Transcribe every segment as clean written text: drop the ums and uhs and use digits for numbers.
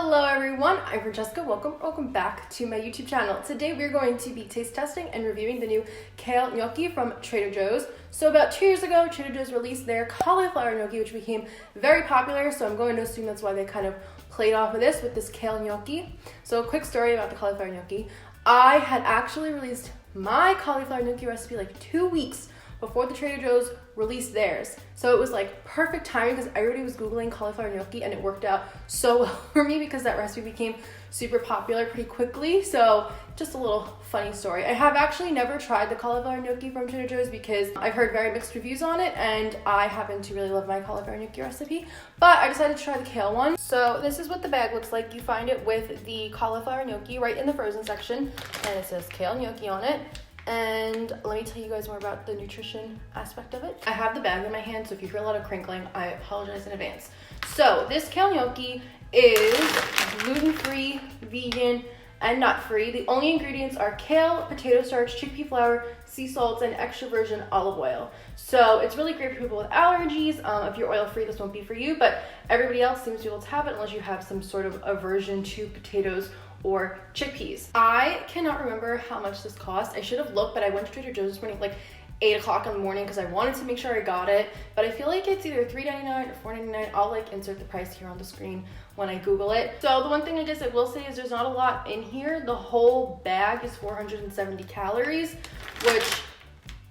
Hello everyone, I'm Francesca. Welcome back to my YouTube channel. Today we're going to be taste testing and reviewing the new Kale Gnocchi from Trader Joe's. So about 2 years ago, Trader Joe's released their cauliflower gnocchi, which became very popular. So I'm going to assume that's why they kind of played off of this with this Kale Gnocchi. So a quick story about the cauliflower gnocchi. I had actually released my cauliflower gnocchi recipe like 2 weeks before the Trader Joe's released theirs. So it was like perfect timing because I already was Googling cauliflower gnocchi and it worked out so well for me because that recipe became super popular pretty quickly. So just a little funny story. I have actually never tried the cauliflower gnocchi from Trader Joe's because I've heard very mixed reviews on it and I happen to really love my cauliflower gnocchi recipe, but I decided to try the kale one. So this is what the bag looks like. You find it with the cauliflower gnocchi right in the frozen section and it says Kale Gnocchi on it. And let me tell you guys more about the nutrition aspect of it. I have the bag in my hand, so if you hear a lot of crinkling, I apologize in advance. So this Kale Gnocchi is gluten-free, vegan, and nut-free. The only ingredients are kale, potato starch, chickpea flour, sea salts, and extra virgin olive oil. So it's really great for people with allergies. If you're oil-free, this won't be for you, but everybody else seems to be able to have it unless you have some sort of aversion to potatoes or chickpeas. I cannot remember how much this cost. I should have looked, but I went to Trader Joe's this morning, like 8 o'clock in the morning because I wanted to make sure I got it, but I feel like it's either $3.99 or $4.99. I'll like insert the price here on the screen when I Google it. So the one thing I guess I will say is there's not a lot in here. The whole bag is 470 calories, which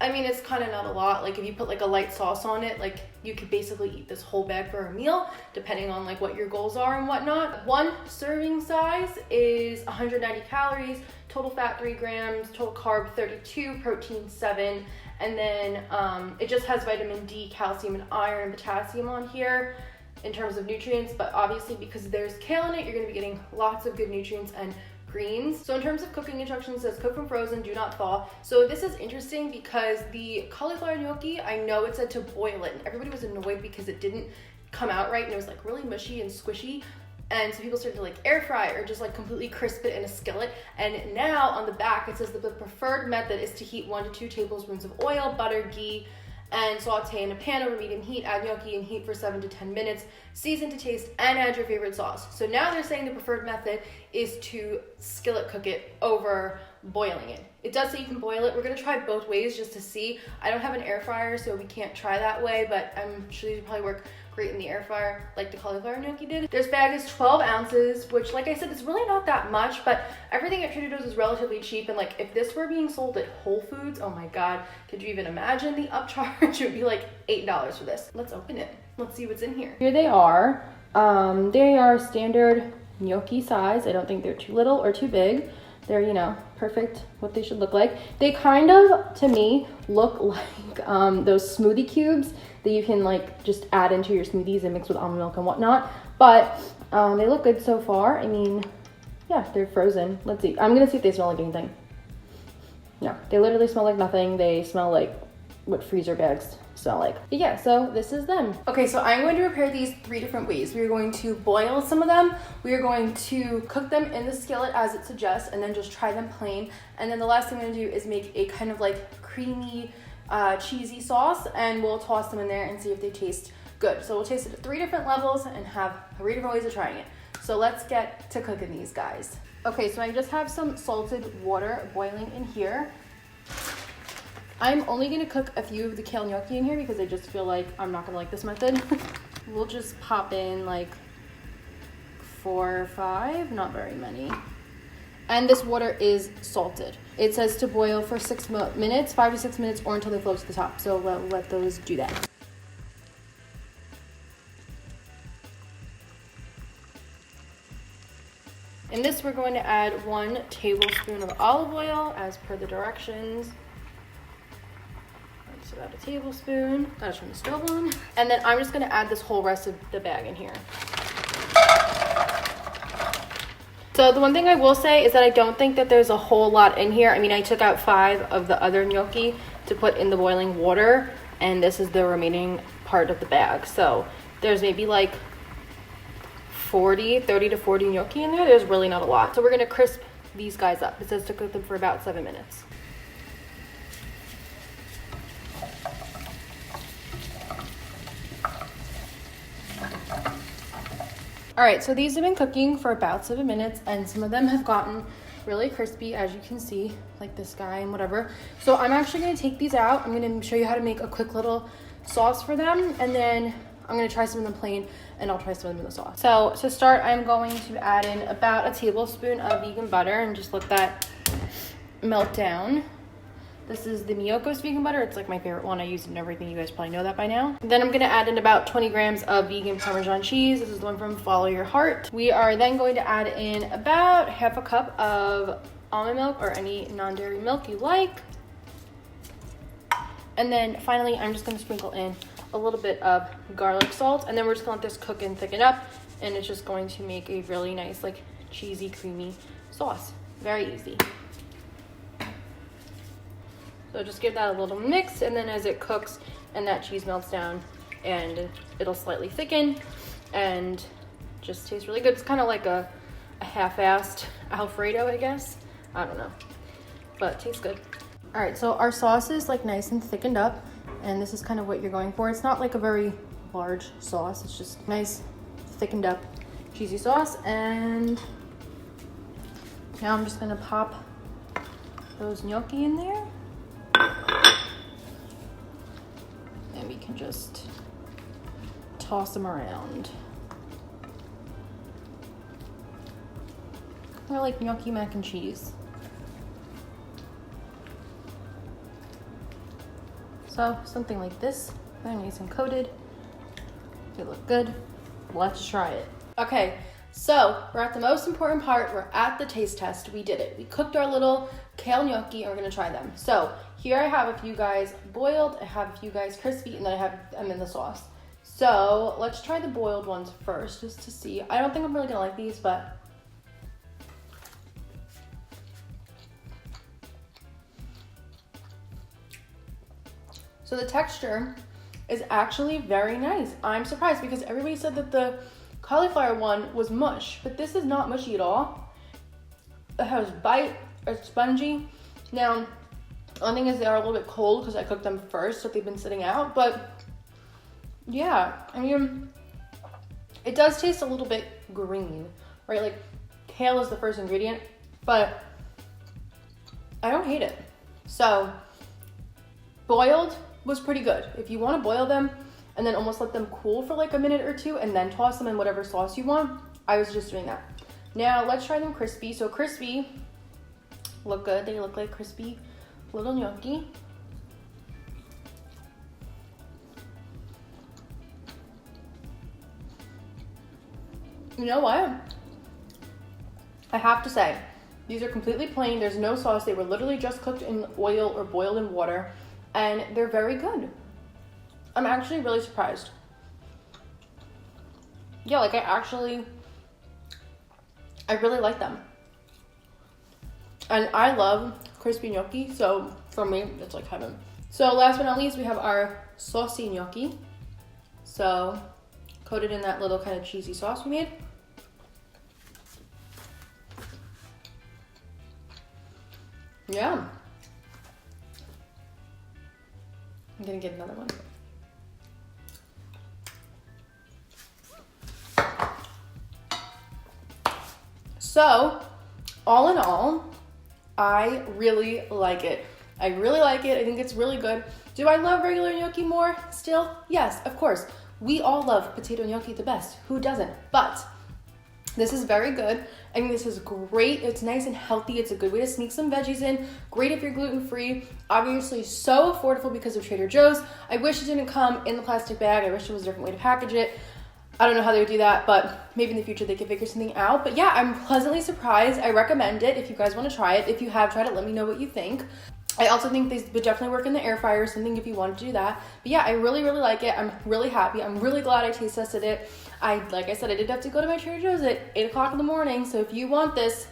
I mean, it's kind of not a lot. Like if you put like a light sauce on it, like you could basically eat this whole bag for a meal, depending on like what your goals are and whatnot. One serving size is 190 calories, total fat 3 grams, total carb 32, protein 7, and then it just has vitamin D, calcium, and iron, and potassium on here in terms of nutrients, but obviously because there's kale in it, you're gonna be getting lots of good nutrients and greens. So in terms of cooking instructions, it says cook from frozen, do not thaw. So this is interesting because the cauliflower gnocchi, I know it said to boil it, and everybody was annoyed because it didn't come out right and it was like really mushy and squishy. And so people started to like air fry or just like completely crisp it in a skillet. And now on the back, it says that the preferred method is to heat 1 to 2 tablespoons of oil, butter, ghee, and saute in a pan over medium heat, add gnocchi and heat for 7 to 10 minutes, season to taste, and add your favorite sauce. So now they're saying the preferred method is to skillet cook it over boiling it. It does say you can boil it. We're gonna try both ways just to see. I don't have an air fryer, so we can't try that way, but I'm sure these would probably work great in the air fryer like the cauliflower gnocchi did. This bag is 12 ounces, which like I said, it's really not that much, but everything at Trader Joe's is relatively cheap. And like if this were being sold at Whole Foods, oh my God, could you even imagine the upcharge? It would be like $8 for this. Let's open it. Let's see what's in here. Here they are. They are standard gnocchi size. I don't think they're too little or too big. They're, you know, perfect what they should look like. They kind of, to me, look like those smoothie cubes that you can like just add into your smoothies and mix with almond milk and whatnot. But they look good so far. I mean, yeah, they're frozen. Let's see. I'm gonna see if they smell like anything. No, they literally smell like nothing. They smell like what freezer bags smell like. But yeah, so this is them. Okay, so I'm going to prepare these 3 different ways. We are going to boil some of them. We are going to cook them in the skillet as it suggests and then just try them plain. And then the last thing I'm gonna do is make a kind of like creamy, cheesy sauce, and we'll toss them in there and see if they taste good. So we'll taste it at 3 different levels and have 3 different ways of trying it. So let's get to cooking these guys. Okay, so I just have some salted water boiling in here. I'm only gonna cook a few of the kale gnocchi in here because I just feel like I'm not gonna like this method. We'll just pop in like 4 or 5, not very many. And this water is salted. It says to boil for 6 minutes, 5 to 6 minutes, or until they float to the top. So we'll let those do that. In this, we're going to add 1 tablespoon of olive oil as per the directions. That's about a tablespoon. Gotta turn the stove on. And then I'm just gonna add this whole rest of the bag in here. So the one thing I will say is that I don't think that there's a whole lot in here. I mean, I took out 5 of the other gnocchi to put in the boiling water, and this is the remaining part of the bag. So there's maybe like 30 to 40 gnocchi in there. There's really not a lot. So we're gonna crisp these guys up. It says to cook them for about 7 minutes. All right, so these have been cooking for about 7 minutes, and some of them have gotten really crispy, as you can see, like this guy and whatever. So I'm actually gonna take these out. I'm gonna show you how to make a quick little sauce for them, and then I'm gonna try some of them plain, and I'll try some of them in the sauce. So to start, I'm going to add in about a tablespoon of vegan butter and just let that melt down. This is the Miyoko's vegan butter. It's like my favorite one. I use it in everything. You guys probably know that by now. Then I'm gonna add in about 20 grams of vegan Parmesan cheese. This is the one from Follow Your Heart. We are then going to add in about half a cup of almond milk or any non-dairy milk you like. And then finally, I'm just gonna sprinkle in a little bit of garlic salt, and then we're just gonna let this cook and thicken up, and it's just going to make a really nice, like, cheesy, creamy sauce. Very easy. So just give that a little mix, and then as it cooks and that cheese melts down, and it'll slightly thicken and just tastes really good. It's kind of like a half-assed Alfredo, I guess. I don't know, but it tastes good. All right, so our sauce is like nice and thickened up, and this is kind of what you're going for. It's not like a very large sauce. It's just nice, thickened up, cheesy sauce. And now I'm just gonna pop those gnocchi in there. And we can just toss them around. They're like gnocchi mac and cheese. So something like this, very nice and coated. They look good. Let's try it. Okay, so we're at the most important part. We're at the taste test. We did it. We cooked our little kale gnocchi, and we're gonna try them. So here I have a few guys boiled, I have a few guys crispy, and then I have them in the sauce. So let's try the boiled ones first, just to see. I don't think I'm really gonna like these, but so the texture is actually very nice. I'm surprised because everybody said that the cauliflower one was mush, but this is not mushy at all. It has bite, it's spongy. Now, one thing is they are a little bit cold because I cooked them first, so they've been sitting out, but yeah, I mean, it does taste a little bit green, right? Like kale is the first ingredient, but I don't hate it. So boiled was pretty good. If you want to boil them and then almost let them cool for like a minute or two and then toss them in whatever sauce you want, I was just doing that. Now let's try them crispy. So crispy look good. They look like crispy little gnocchi. You know what? I have to say, these are completely plain. There's no sauce. They were literally just cooked in oil or boiled in water, and they're very good. I'm actually really surprised. Yeah, like I really like them. And I love crispy gnocchi, so for me, it's like heaven. So last but not least, we have our saucy gnocchi. So coated in that little kind of cheesy sauce we made. Yeah. I'm gonna get another one. So, all in all, I really like it. I really like it. I think it's really good. Do I love regular gnocchi more still? Yes, of course. We all love potato gnocchi the best. Who doesn't? But this is very good. I think this is great. It's nice and healthy. It's a good way to sneak some veggies in. Great if you're gluten-free. Obviously so affordable because of Trader Joe's. I wish it didn't come in the plastic bag. I wish there was a different way to package it. I don't know how they would do that, but maybe in the future they could figure something out. But yeah, I'm pleasantly surprised. I recommend it if you guys want to try it. If you have tried it, let me know what you think. I also think they would definitely work in the air fryer or something if you wanted to do that. But yeah, I really, really like it. I'm really happy. I'm really glad I taste tested it. Like I said, I did have to go to my Trader Joe's at 8 o'clock in the morning. So if you want this,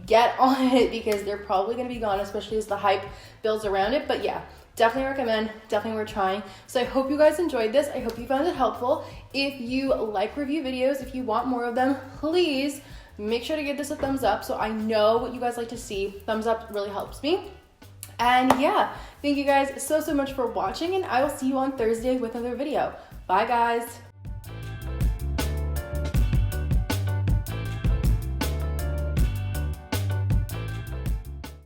get on it because they're probably going to be gone, especially as the hype builds around it. But yeah, definitely recommend, definitely worth trying. So I hope you guys enjoyed this. I hope you found it helpful. If you like review videos, if you want more of them, please make sure to give this a thumbs up so I know what you guys like to see. Thumbs up really helps me. And yeah, thank you guys so much for watching, and I will see you on Thursday with another video. Bye guys.